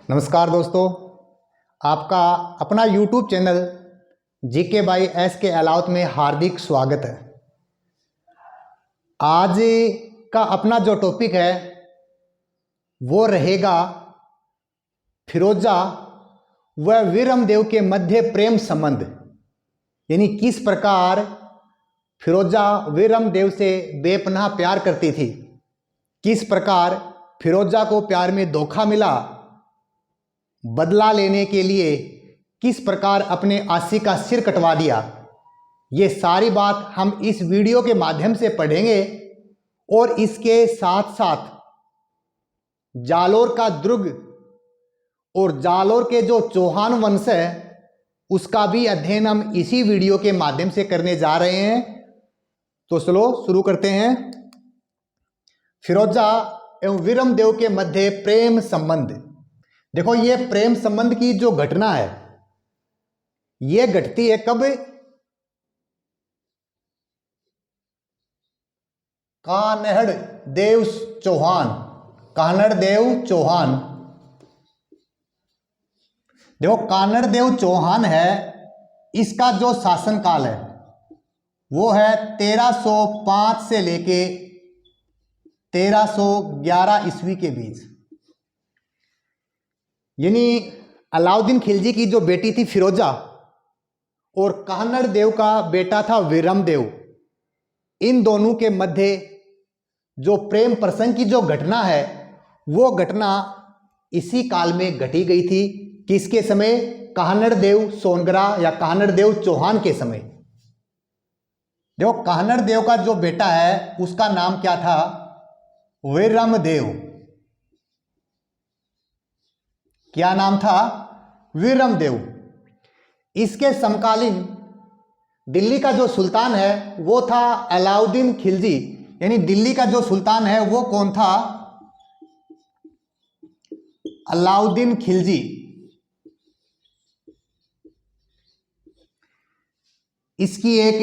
नमस्कार दोस्तों, आपका अपना YouTube channel GK by S के अलाउत में हार्दिक स्वागत है। आज का अपना जो टॉपिक है वो रहेगा फिरोजा व वीरमदेव के मध्य प्रेम संबंध, यानी किस प्रकार फिरोजा वीरमदेव से बेपनाह प्यार करती थी, किस प्रकार फिरोजा को प्यार में धोखा मिला, बदला लेने के लिए किस प्रकार अपने आशिक का सिर कटवा दिया। ये सारी बात हम इस वीडियो के माध्यम से पढ़ेंगे और इसके साथ साथ जालोर का दुर्ग और जालोर के जो चौहान वंश है उसका भी अध्ययन हम इसी वीडियो के माध्यम से करने जा रहे हैं। तो चलो शुरू करते हैं। फिरोजा एवं वीरमदेव के मध्य प्रेम संबंध। देखो, ये प्रेम संबंध की जो घटना है ये घटती है कब? कान्हड़ देव चौहान। कान्हड़ देव चौहान, देखो कान्हड़ देव चौहान है, इसका जो शासन काल है वो है 1305 से लेके 1311 ईस्वी के बीच। यानी अलाउद्दीन खिलजी की जो बेटी थी फिरोजा और कान्हड़ देव का बेटा था वीरमदेव, इन दोनों के मध्य जो प्रेम प्रसंग की जो घटना है वो घटना इसी काल में घटी गई थी। किसके समय? कान्हड़ देव सोनगरा या कान्हड़ देव चौहान के समय। देखो, कान्हड़ देव का जो बेटा है उसका नाम क्या था? वीरमदेव। क्या नाम था? वीरमदेव। इसके समकालीन दिल्ली का जो सुल्तान है वो था अलाउद्दीन खिलजी, यानी दिल्ली का जो सुल्तान है वो कौन था? अलाउद्दीन खिलजी। इसकी एक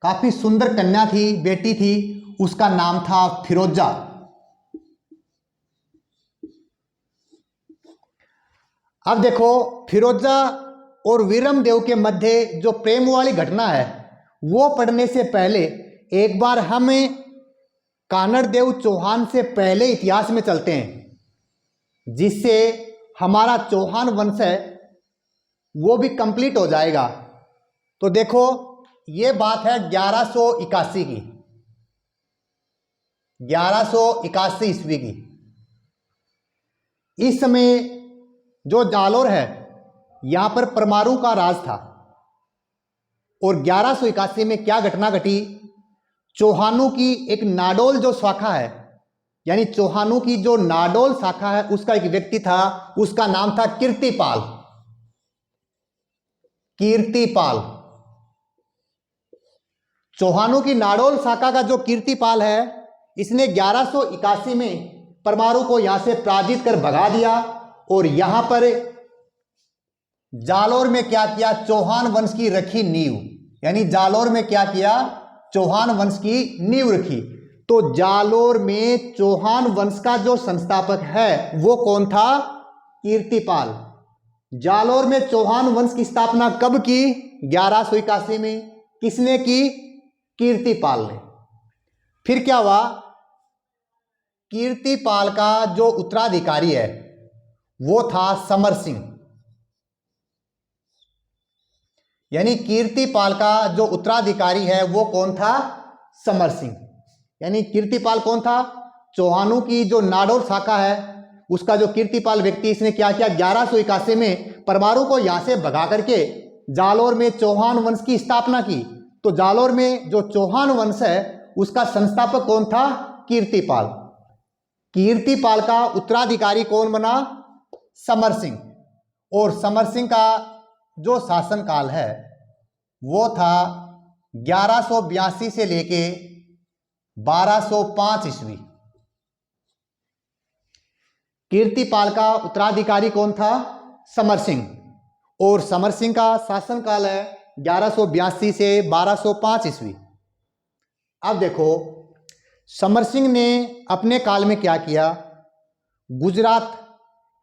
काफी सुंदर कन्या थी, बेटी थी, उसका नाम था फिरोजा। अब देखो, फिरोजा और वीरमदेव के मध्य जो प्रेम वाली घटना है वो पढ़ने से पहले एक बार हम कान्हड़ देव चौहान से पहले इतिहास में चलते हैं, जिससे हमारा चौहान वंश है वो भी कंप्लीट हो जाएगा। तो देखो, ये बात है 1181 की, 1181 ईस्वी की। इस समय जो जालोर है यहां पर परमाणु का राज था और 1181 में क्या घटना घटी? चौहानों की एक नाडोल जो शाखा है, यानी चौहानों की जो नाडोल शाखा है उसका एक व्यक्ति था, उसका नाम था कीर्तिपाल। कीर्तिपाल। चौहानों की नाडोल शाखा का जो कीर्तिपाल है इसने 1181 में परमाणु को यहां से पराजित कर भगा दिया और यहां पर जालोर में क्या किया? चौहान वंश की रखी नींव। यानी जालोर में क्या किया? चौहान वंश की नींव रखी। तो जालोर में चौहान वंश का जो संस्थापक है वो कौन था? कीर्तिपाल। जालोर में चौहान वंश की स्थापना कब की? 1181 में। किसने की? कीर्तिपाल ने। फिर क्या हुआ? कीर्तिपाल का जो उत्तराधिकारी है वो था समर सिंह। यानी कीर्तिपाल का जो उत्तराधिकारी है वो कौन था? समर सिंह। यानी कीर्तिपाल कौन था? चौहानों की जो नाडोल शाखा है उसका जो कीर्तिपाल व्यक्ति, इसने क्या किया? 1181 में परमाणु को यहां से भगा करके जालोर में चौहान वंश की स्थापना की। तो जालोर में जो चौहान वंश है उसका संस्थापक कौन था? कीर्तिपाल। कीर्तिपाल का उत्तराधिकारी कौन बना? समर सिंह। और समर सिंह का जो शासनकाल है वो था 1182 से लेके 1205 ईस्वी। कीर्तिपाल का उत्तराधिकारी कौन था? समर सिंह। और समर सिंह का शासनकाल है 1182 से 1205 ईस्वी। अब देखो, समर सिंह ने अपने काल में क्या किया? गुजरात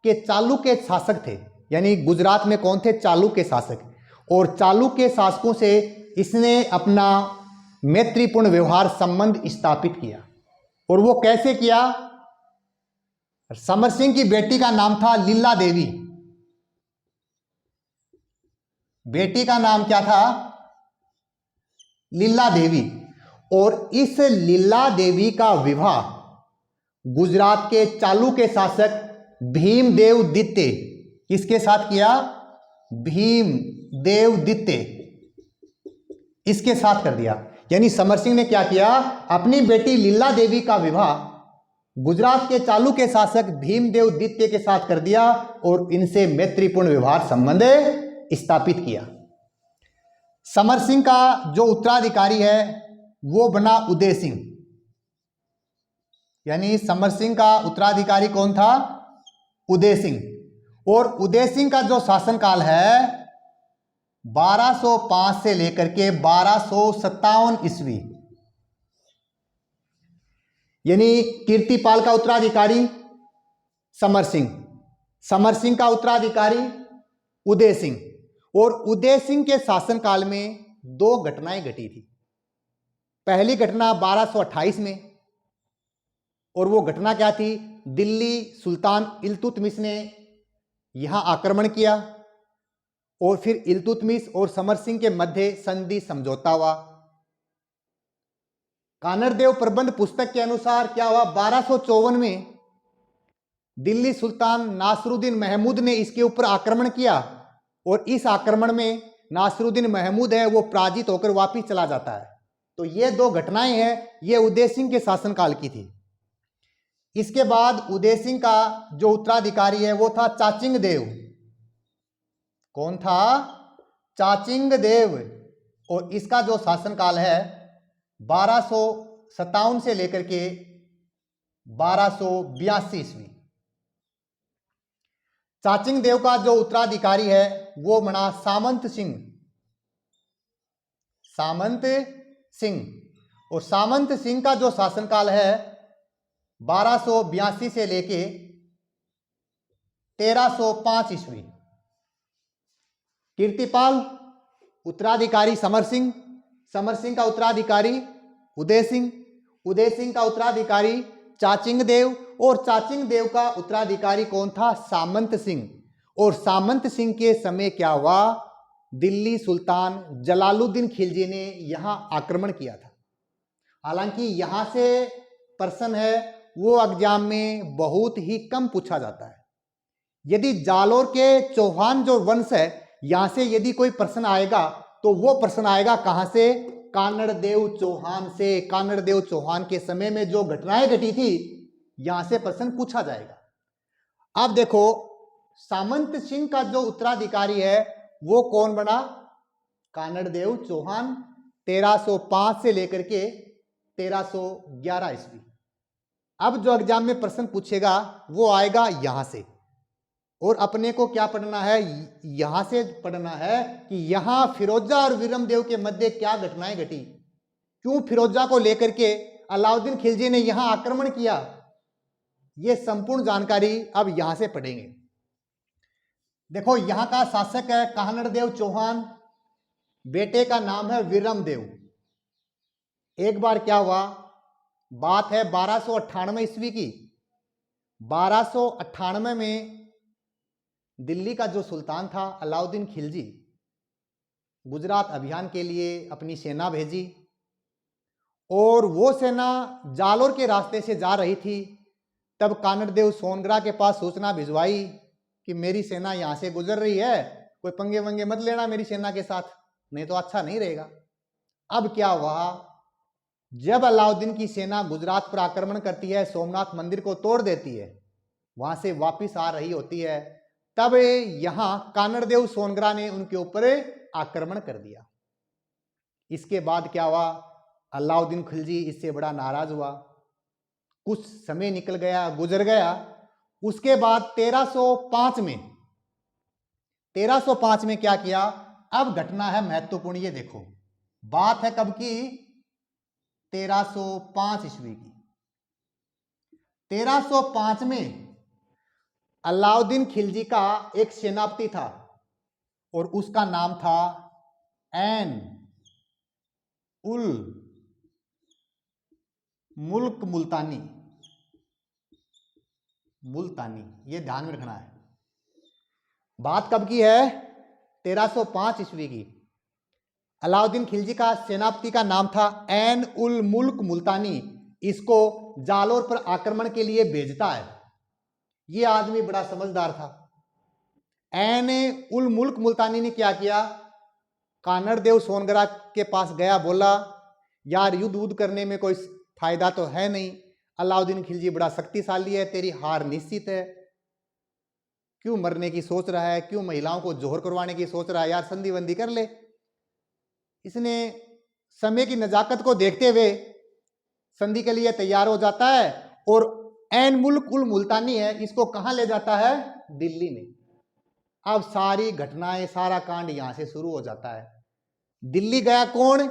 के चालुक्य शासक थे, यानी गुजरात में कौन थे? चालुक्य शासक। और चालुक्य शासकों से इसने अपना मैत्रीपूर्ण व्यवहार संबंध स्थापित किया। और वो कैसे किया? समर सिंह की बेटी का नाम था लीला देवी। बेटी का नाम क्या था? लीला देवी। और इस लीला देवी का विवाह गुजरात के चालुक्य शासक भीमदेव द्वितीय किसके साथ किया? भीमदेव द्वितीय इसके साथ कर दिया। यानी समर सिंह ने क्या किया? अपनी बेटी लीला देवी का विवाह गुजरात के चालुक्य शासक भीमदेव द्वितीय के साथ कर दिया और इनसे मैत्रीपूर्ण व्यवहार संबंध स्थापित किया। समर सिंह का जो उत्तराधिकारी है वो बना उदय सिंह। यानी समर सिंह का उत्तराधिकारी कौन था? उदय सिंह। और उदय सिंह का जो शासनकाल है 1205 से लेकर के 1257 ईस्वी। यानी कीर्तिपाल का उत्तराधिकारी समर सिंह, समर सिंह का उत्तराधिकारी उदय सिंह। और उदय सिंह के शासनकाल में दो घटनाएं घटी थी। पहली घटना 1228 में, और वो घटना क्या थी? दिल्ली सुल्तान इल्तुतमिश ने यहां आक्रमण किया और फिर इल्तुतमिश और समर सिंह के मध्य संधि समझौता हुआ। कानड़देव प्रबंध पुस्तक के अनुसार क्या हुआ? 1254 में दिल्ली सुल्तान नासरुद्दीन महमूद ने इसके ऊपर आक्रमण किया और इस आक्रमण में नासरुद्दीन महमूद है वो पराजित होकर वापिस चला जाता है। तो ये दो घटनाएं हैं, ये उदय सिंह के शासनकाल की थी। इसके बाद उदय सिंह का जो उत्तराधिकारी है वो था चाचिंग देव। कौन था? चाचिंग देव। और इसका जो शासनकाल है 1257 से लेकर के 1282 ईस्वी। चाचिंग देव का जो उत्तराधिकारी है वो बना सामंत सिंह। सामंत सिंह। और सामंत सिंह का जो शासनकाल है 1282 से लेके 1305 ईस्वी। कीर्तिपाल उत्तराधिकारी समर सिंह, समर सिंह का उत्तराधिकारी उदय सिंह, उदय सिंह का उत्तराधिकारी चाचिंग देव, और चाचिंग देव का उत्तराधिकारी कौन था? सामंत सिंह। और सामंत सिंह के समय क्या हुआ? दिल्ली सुल्तान जलालुद्दीन खिलजी ने यहां आक्रमण किया था। हालांकि यहां से प्रश्न है वो एग्जाम में बहुत ही कम पूछा जाता है। यदि जालोर के चौहान जो वंश है यहां से यदि कोई प्रश्न आएगा तो वो प्रश्न आएगा कहां से? कानड़देव चौहान से। कानड़देव चौहान के समय में जो घटनाएं घटी थी यहां से प्रश्न पूछा जाएगा। अब देखो सामंत सिंह का जो उत्तराधिकारी है वो कौन बना? कानड़देव चौहान। 1305 से लेकर के 1311 ईस्वी। अब जो एग्जाम में प्रश्न पूछेगा वो आएगा यहां से, और अपने को क्या पढ़ना है? यहां से पढ़ना है कि यहां फिरोजा और विरमदेव के मध्य क्या घटनाएं घटी, क्यों फिरोजा को लेकर के अलाउद्दीन खिलजी ने यहां आक्रमण किया। यह संपूर्ण जानकारी अब यहां से पढ़ेंगे। देखो यहां का शासक है कानड़देव चौहान, बेटे का नाम है विरमदेव। एक बार क्या हुआ, बात है 1298 ईस्वी की। 1298 में दिल्ली का जो सुल्तान था अलाउद्दीन खिलजी गुजरात अभियान के लिए अपनी सेना भेजी, और वो सेना जालोर के रास्ते से जा रही थी। तब कानड़देव सोनग्रा के पास सूचना भिजवाई कि मेरी सेना यहाँ से गुजर रही है, कोई पंगे वंगे मत लेना मेरी सेना के साथ, नहीं तो अच्छा नहीं रहेगा। अब क्या हुआ, जब अलाउद्दीन की सेना गुजरात पर आक्रमण करती है, सोमनाथ मंदिर को तोड़ देती है, वहां से वापिस आ रही होती है, तब यहां कानड़देव सोनग्रा ने उनके ऊपर आक्रमण कर दिया। इसके बाद क्या हुआ, अलाउद्दीन खिलजी इससे बड़ा नाराज हुआ। कुछ समय निकल गया, गुजर गया। उसके बाद 1305 में क्या किया, अब घटना है महत्वपूर्ण। ये देखो बात है कब की, 1305 ईस्वी की। 1305 में अलाउद्दीन खिलजी का एक सेनापति था और उसका नाम था ऐन उल मुल्क मुल्तानी। ये ध्यान में रखना है। बात कब की है? 1305 ईस्वी की। अलाउद्दीन खिलजी का सेनापति का नाम था ऐन उल मुल्क मुल्तानी। इसको जालोर पर आक्रमण के लिए भेजता है। ये आदमी बड़ा समझदार था। ऐन उल मुल्क मुल्तानी ने क्या किया? कानड़ देव सोनगरा के पास गया, बोला यार युद्ध करने में कोई फायदा तो है नहीं, अलाउद्दीन खिलजी बड़ा शक्तिशाली है, तेरी हार निश्चित है, क्यों मरने की सोच रहा है, क्यों महिलाओं को जोहर करवाने की सोच रहा है, यार संधि बंदी कर ले। इसने समय की नजाकत को देखते हुए संधि के लिए तैयार हो जाता है और ऐन मुल्क उल मुल्तानी है, इसको कहां ले जाता है? दिल्ली में। अब सारी घटनाएं, सारा कांड यहां से शुरू हो जाता है। दिल्ली गया कौन?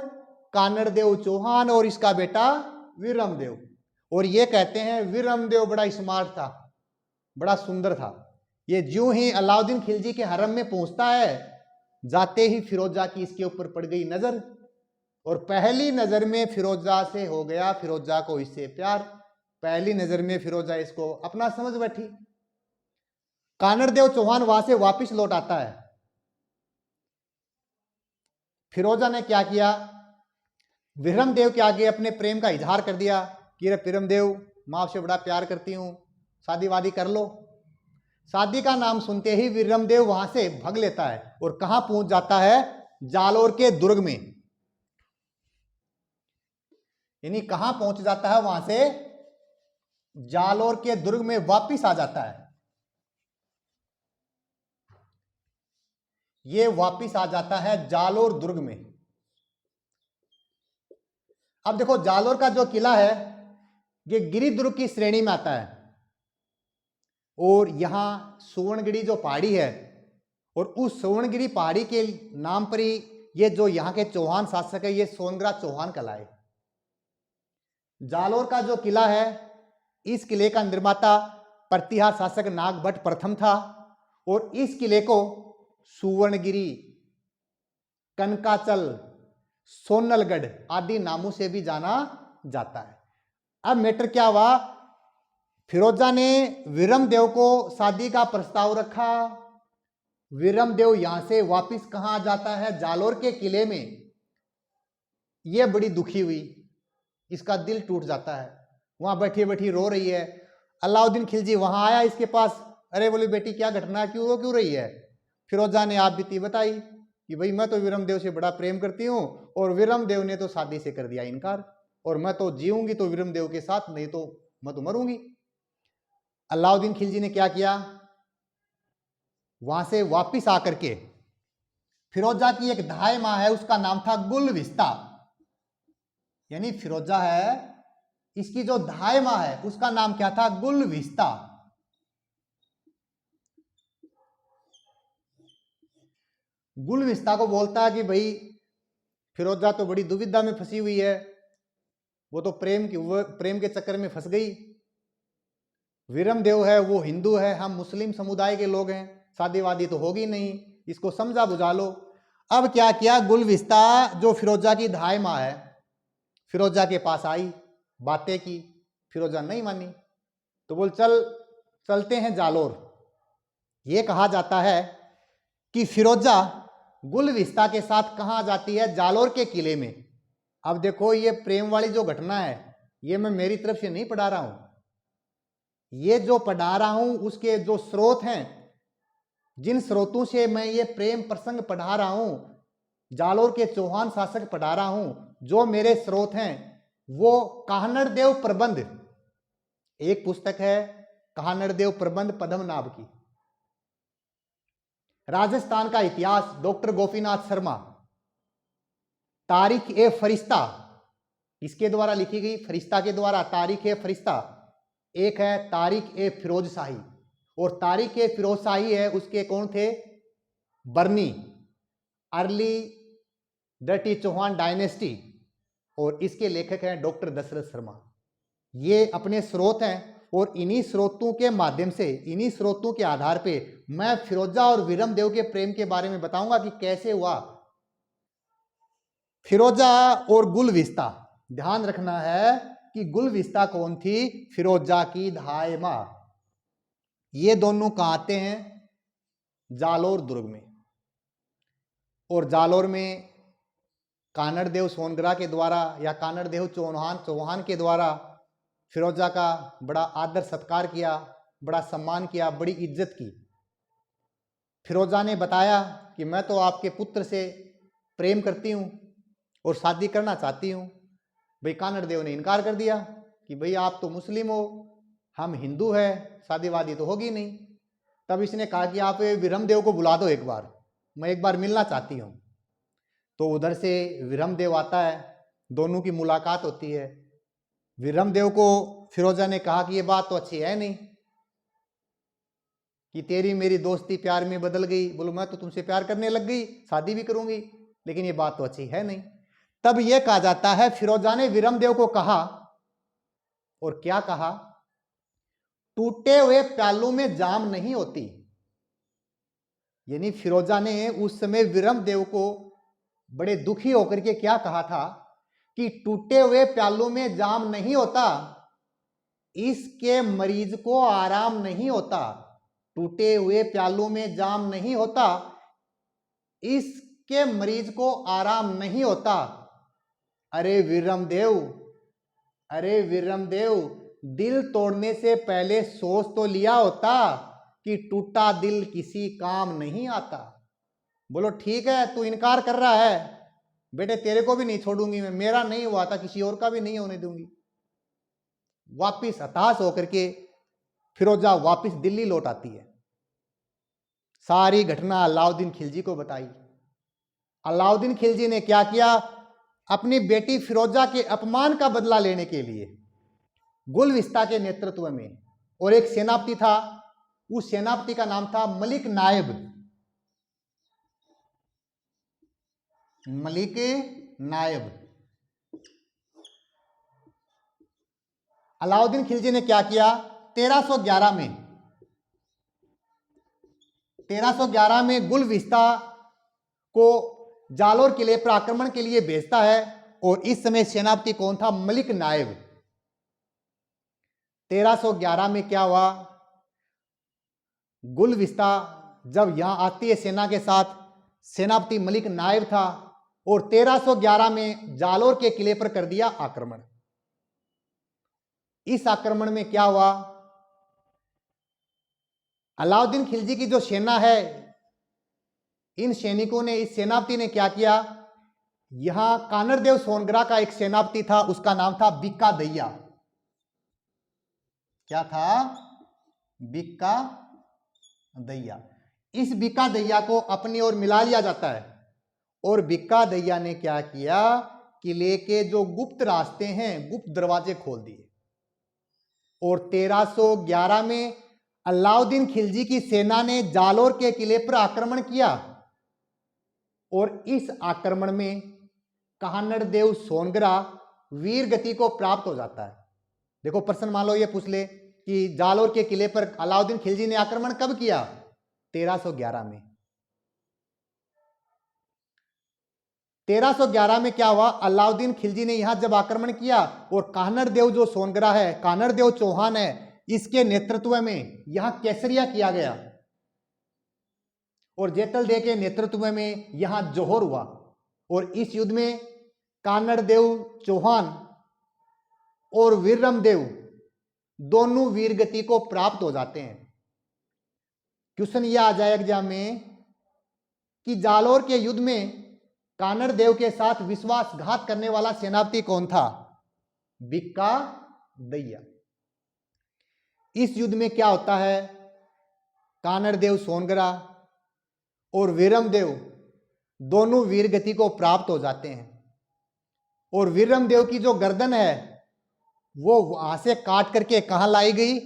कानड़ देव चौहान और इसका बेटा वीरमदेव। और ये कहते हैं वीरमदेव बड़ा स्मार्ट था, बड़ा सुंदर था। ये ज्यों ही अलाउद्दीन खिलजी के हरम में पहुंचता है, जाते ही फिरोजा की इसके ऊपर पड़ गई नजर और पहली नजर में फिरोजा से हो गया फिरोजा को इससे प्यार। पहली नजर में फिरोजा इसको अपना समझ बैठी। कानड़ देव चौहान वहां से वापिस लौट आता है। फिरोजा ने क्या किया? विरमदेव के आगे अपने प्रेम का इजहार कर दिया कि रे विरमदेव, मैं आपसे बड़ा प्यार करती हूं, शादी वादी कर लो। शादी का नाम सुनते ही विरमदेव वहां से भाग लेता है और कहां पहुंच जाता है? जालोर के दुर्ग में। यानी कहां पहुंच जाता है? वहां से जालोर के दुर्ग में वापिस आ जाता है। ये वापिस आ जाता है जालोर दुर्ग में। अब देखो, जालोर का जो किला है ये गिरिदुर्ग की श्रेणी में आता है और यहां सुवर्णगिरी जो पहाड़ी है, और उस सुवर्णगिरी पहाड़ी के नाम पर ही ये जो यहां के चौहान शासक है, ये सोनगरा चौहान कहलाए। जालोर का जो किला है, इस किले का निर्माता प्रतिहार शासक नागभट्ट प्रथम था और इस किले को सुवर्णगिरी, कनकाचल, सोनलगढ़ आदि नामों से भी जाना जाता है। अब मैटर क्या हुआ? फिरोजा ने विरमदेव को शादी का प्रस्ताव रखा। विरमदेव यहां से वापिस कहां आ जाता है? जालोर के किले में। यह बड़ी दुखी हुई, इसका दिल टूट जाता है, वहां बैठी बैठी रो रही है। अलाउद्दीन खिलजी वहां आया इसके पास, अरे बोली बेटी क्या घटना, क्यों रो क्यों रही है? फिरोजा ने आप बीती बताई कि भाई मैं तो विरमदेव से बड़ा प्रेम करती हूँ और विरमदेव ने तो शादी से कर दिया इनकार, और मैं तो जीऊंगी तो विरमदेव के साथ, नहीं तो मैं तो मरूंगी। अलाउद्दीन खिलजी ने क्या किया? वहां से वापिस आकर के फिरोजा की एक धाय मां है, उसका नाम था गुलविस्ता। यानी फिरोजा है, इसकी जो धाय मां है उसका नाम क्या था? गुलविस्ता। गुलविस्ता को बोलता है कि भाई फिरोजा तो बड़ी दुविधा में फंसी हुई है, वो तो प्रेम के चक्कर में फंस गई। विरमदेव है वो हिंदू है, हम मुस्लिम समुदाय के लोग हैं, शादी वादी तो होगी नहीं, इसको समझा बुझा लो। अब क्या किया? गुलविस्ता जो फिरोजा की धाय मां है, फिरोजा के पास आई, बातें की, फिरोजा नहीं मानी, तो बोल चलते हैं जालोर। ये कहा जाता है कि फिरोजा गुलविस्ता के साथ कहां जाती है? जालोर के किले में। अब देखो, ये प्रेम वाली जो घटना है ये मैं मेरी तरफ से नहीं पढ़ा रहा हूं, ये जो पढ़ा रहा हूं उसके जो स्रोत हैं, जिन स्रोतों से मैं ये प्रेम प्रसंग पढ़ा रहा हूं, जालोर के चौहान शासक पढ़ा रहा हूं, जो मेरे स्रोत हैं वो काहनड़ देव प्रबंध, एक पुस्तक है काहनड़ देव प्रबंध पद्मनाभ की, राजस्थान का इतिहास डॉक्टर गोपीनाथ शर्मा, तारीख ए फरिश्ता इसके द्वारा लिखी गई, फरिश्ता के द्वारा तारीख ए फरिश्ता। एक है तारीख ए फिरोज शाही, और तारीख ए फिरोज शाही है उसके कौन थे? बर्नी, अर्ली डटी चौहान डायनेस्टी, और इसके लेखक हैं डॉक्टर दशरथ शर्मा। ये अपने स्रोत हैं और इन्हीं स्रोतों के माध्यम से, इन्हीं स्रोतों के आधार पे मैं फिरोजा और विरमदेव के प्रेम के बारे में बताऊंगा कि कैसे हुआ। फिरोजा और गुलविस्ता, ध्यान रखना है कि गुलविस्ता कौन थी? फिरोजा की धाय मां। ये दोनों कहां आते हैं? जालोर दुर्ग में। और जालोर में कानड़ देव सोनग्रा के द्वारा या कानड़ देव चौहान के द्वारा फिरोजा का बड़ा आदर सत्कार किया, बड़ा सम्मान किया, बड़ी इज्जत की। फिरोजा ने बताया कि मैं तो आपके पुत्र से प्रेम करती हूँ और शादी करना चाहती हूँ। भाई कानड़ देव ने इनकार कर दिया कि भाई आप तो मुस्लिम हो, हम हिंदू है, शादी वादी तो होगी नहीं। तब इसने कहा कि आप विरमदेव को बुला दो एक बार, मैं एक बार मिलना चाहती हूँ। तो उधर से विरमदेव आता है, दोनों की मुलाकात होती है। विरमदेव को फिरोजा ने कहा कि ये बात तो अच्छी है नहीं कि तेरी मेरी दोस्ती प्यार में बदल गई। बोलो मैं तो तुमसे प्यार करने लग गई, शादी भी करूंगी, लेकिन ये बात तो अच्छी है नहीं। तब यह कहा जाता है फिरोजा ने विरमदेव को कहा, और क्या कहा? टूटे हुए प्यालों में जाम नहीं होती। यानी फिरोजा ने उस समय विरमदेव को बड़े दुखी होकर के क्या कहा था कि टूटे हुए प्यालों में जाम नहीं होता, इसके मरीज को आराम नहीं होता। टूटे हुए प्यालों में जाम नहीं होता, इसके मरीज को आराम नहीं होता। अरे विरमदेव, अरे विरमदेव, दिल तोड़ने से पहले सोच तो लिया होता कि टूटा दिल किसी काम नहीं आता। बोलो ठीक है, तू इनकार कर रहा है, बेटे तेरे को भी नहीं छोड़ूंगी मैं, मेरा नहीं हुआ था किसी और का भी नहीं होने दूंगी। वापिस हताश होकर के फिरोजा वापिस दिल्ली लौट आती है। सारी घटना अलाउद्दीन खिलजी को बताई। अलाउद्दीन खिलजी ने क्या किया? अपनी बेटी फिरोजा के अपमान का बदला लेने के लिए गुलविस्ता के नेतृत्व में, और एक सेनापति था, उस सेनापति का नाम था मलिक नायब। मलिक नायब। अलाउद्दीन खिलजी ने क्या किया? 1311 में गुलविस्ता को जालोर किले पर आक्रमण के लिए भेजता है, और इस समय सेनापति कौन था? मलिक नायब। 1311 में क्या हुआ? गुलविस्ता जब यहां आती है सेना के साथ, सेनापति मलिक नायब था, और 1311 में जालोर के किले पर कर दिया आक्रमण। इस आक्रमण में क्या हुआ? अलाउद्दीन खिलजी की जो सेना है, इन सैनिकों ने, इस सेनापति ने क्या किया? यहां कानड़ देव सोनग्रा का एक सेनापति था, उसका नाम था बिक्का दैया। क्या था? बिक्का दैया। इस बिक्का दैया को अपनी ओर मिला लिया जाता है, और बिक्का दैया ने क्या किया? किले के जो गुप्त रास्ते हैं, गुप्त दरवाजे खोल दिए, और 1311 में अलाउद्दीन खिलजी की सेना ने जालोर के किले पर आक्रमण किया, और इस आक्रमण में कानड़ देव सोनग्रा वीर गति को प्राप्त हो जाता है। देखो प्रश्न मान लो ये पूछ ले कि जालोर के किले पर अलाउद्दीन खिलजी ने आक्रमण कब किया? 1311 में। 1311 में क्या हुआ? अलाउद्दीन खिलजी ने यहां जब आक्रमण किया, और कानड़ देव जो सोनग्रा है, कानड़ देव चौहान है, इसके नेतृत्व में यहां केसरिया किया गया, और जेतल देव के नेतृत्व में यहां जोहर हुआ। और इस युद्ध में कानड़ देव चौहान और विरमदेव दोनों वीरगति को प्राप्त हो जाते हैं। क्वेश्चन यह आ जाए एग्जाम में कि जालोर के युद्ध में कानड़ देव के साथ विश्वासघात करने वाला सेनापति कौन था? बिक्का दैया। इस युद्ध में क्या होता है? कानड़ देव सोनग्रा और विरमदेव दोनों वीरगति को प्राप्त हो जाते हैं, और विरमदेव की जो गर्दन है वो वहां से काट करके कहां लाई गई?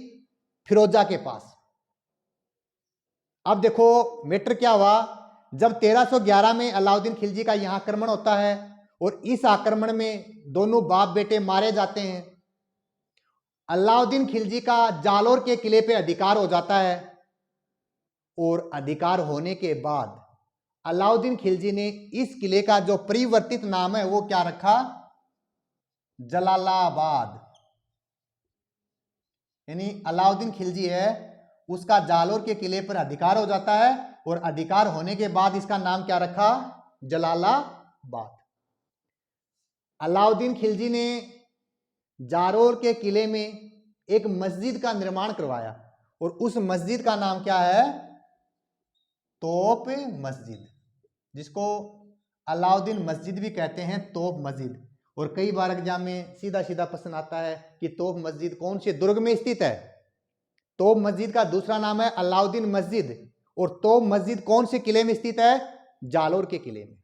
फिरोजा के पास। अब देखो मैटर क्या हुआ? जब 1311 में अलाउद्दीन खिलजी का यहां आक्रमण होता है, और इस आक्रमण में दोनों बाप बेटे मारे जाते हैं, अलाउद्दीन खिलजी का जालोर के किले पे अधिकार हो जाता है और अधिकार होने के बाद अलाउद्दीन खिलजी ने इस किले का जो परिवर्तित नाम है वो क्या रखा? जलालाबाद। यानी अलाउद्दीन खिलजी है, उसका जालोर के किले पर अधिकार हो जाता है और अधिकार होने के बाद इसका नाम क्या रखा? जलालाबाद। अलाउद्दीन खिलजी ने जालोर के किले में एक मस्जिद का निर्माण करवाया और उस मस्जिद का नाम क्या है? तोप मस्जिद, जिसको अलाउद्दीन मस्जिद भी कहते हैं, तोप मस्जिद। और कई बार एग्जाम में सीधा सीधा प्रश्न आता है कि तोप मस्जिद कौन से दुर्ग में स्थित है? तोप मस्जिद का दूसरा नाम है अलाउद्दीन मस्जिद। और तोप मस्जिद कौन से किले में स्थित है? जालोर के किले में।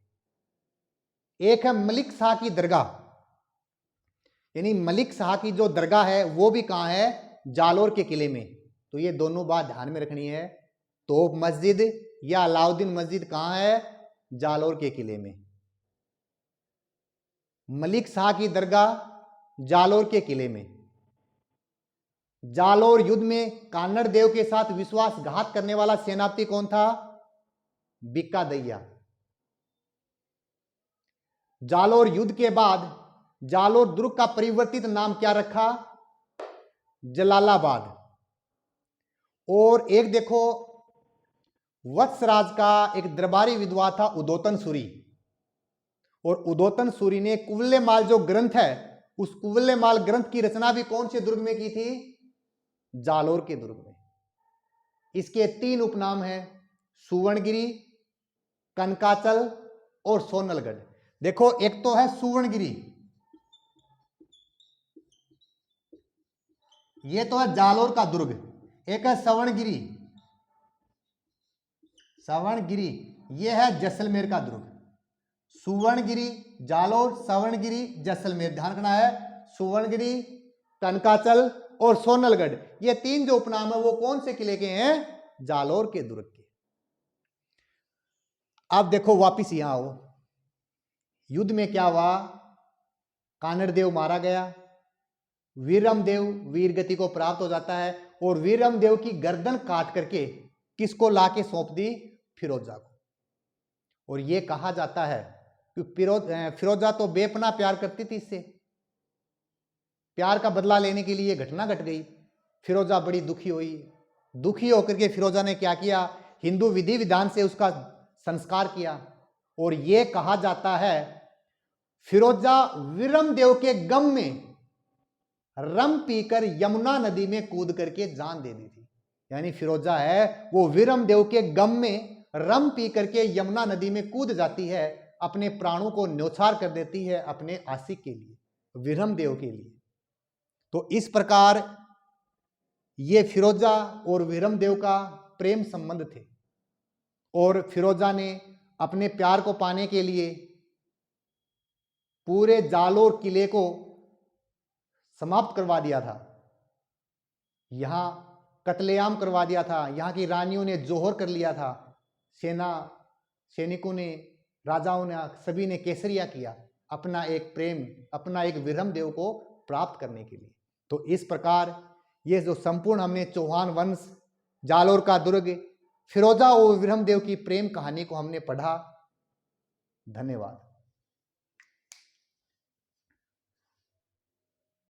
एक है मलिक शाह की दरगाह, यानी मलिक शाह की जो दरगाह है वो भी कहां है? जालोर के किले में। तो ये दोनों बात ध्यान में रखनी है। तोप मस्जिद या अलाउद्दीन मस्जिद कहां है? जालोर के किले में। मलिक शाह की दरगाह जालोर के किले में। जालोर युद्ध में कान्नड़ देव के साथ विश्वासघात करने वाला सेनापति कौन था? बिक्का दैया। जालोर युद्ध के बाद जालोर दुर्ग का परिवर्तित नाम क्या रखा? जलालाबाद। और एक देखो, वत्सराज का एक दरबारी विद्वान था उदोतन सूरी, और उदोतन सूरी ने कुवल्यमाल जो ग्रंथ है, उस कुवल्यमाल ग्रंथ की रचना भी कौन से दुर्ग में की थी? जालोर के दुर्ग में। इसके 3 उपनाम हैं, सुवर्णगिरी, कनकाचल और सोनलगढ़। देखो, एक तो है सुवर्णगिरी, ये तो है जालोर का दुर्ग। एक है सवर्णगिरी, सवर्णगिरी ये है जैसलमेर का दुर्ग। सुवर्णगिरी जालोर, सवर्णगिरी जैसलमेर, ध्यान रखना है। सुवर्णगिरी, कनकाचल और सोनलगढ़, ये 3 जो उपनाम है वो कौन से किले के हैं? जालोर के दुर्ग के। अब देखो, वापिस यहां आओ। युद्ध में क्या हुआ? कान्नड़ देव मारा गया, वीरम देव वीर गति को प्राप्त हो जाता है और वीरम देव की गर्दन काट करके किसको लाके सौंप दी? फिरोजा को। और यह कहा जाता है कि फिरोजा तो बेपनाह प्यार करती थी इससे, प्यार का बदला लेने के लिए यह घटना घट गई। फिरोजा बड़ी दुखी हुई। दुखी होकर के फिरोजा ने क्या किया? हिंदू विधि विधान से उसका संस्कार किया। और यह कहा जाता है फिरोजा वीरम देव के गम में रम पीकर यमुना नदी में कूद करके जान दे दी थी। यानी फिरोजा है वो वीरम देव के गम में रम पी करके यमुना नदी में कूद जाती है, अपने प्राणों को न्यौछावर कर देती है अपने आशिक के लिए, वीरम देव के लिए। तो इस प्रकार ये फिरोजा और वीरम देव का प्रेम संबंध थे। और फिरोजा ने अपने प्यार को पाने के लिए पूरे जालोर किले को समाप्त करवा दिया था, यहां कत्लेआम करवा दिया था, यहां की रानियों ने जोहर कर लिया था, सैनिकों ने, राजाओं ने, सभी ने केसरिया किया अपना एक प्रेम, अपना एक वीरम देव को प्राप्त करने के लिए। तो इस प्रकार ये जो संपूर्ण हमने चौहान वंश, जालोर का दुर्ग, फिरोजा और वीरम देव की प्रेम कहानी को हमने पढ़ा। धन्यवाद।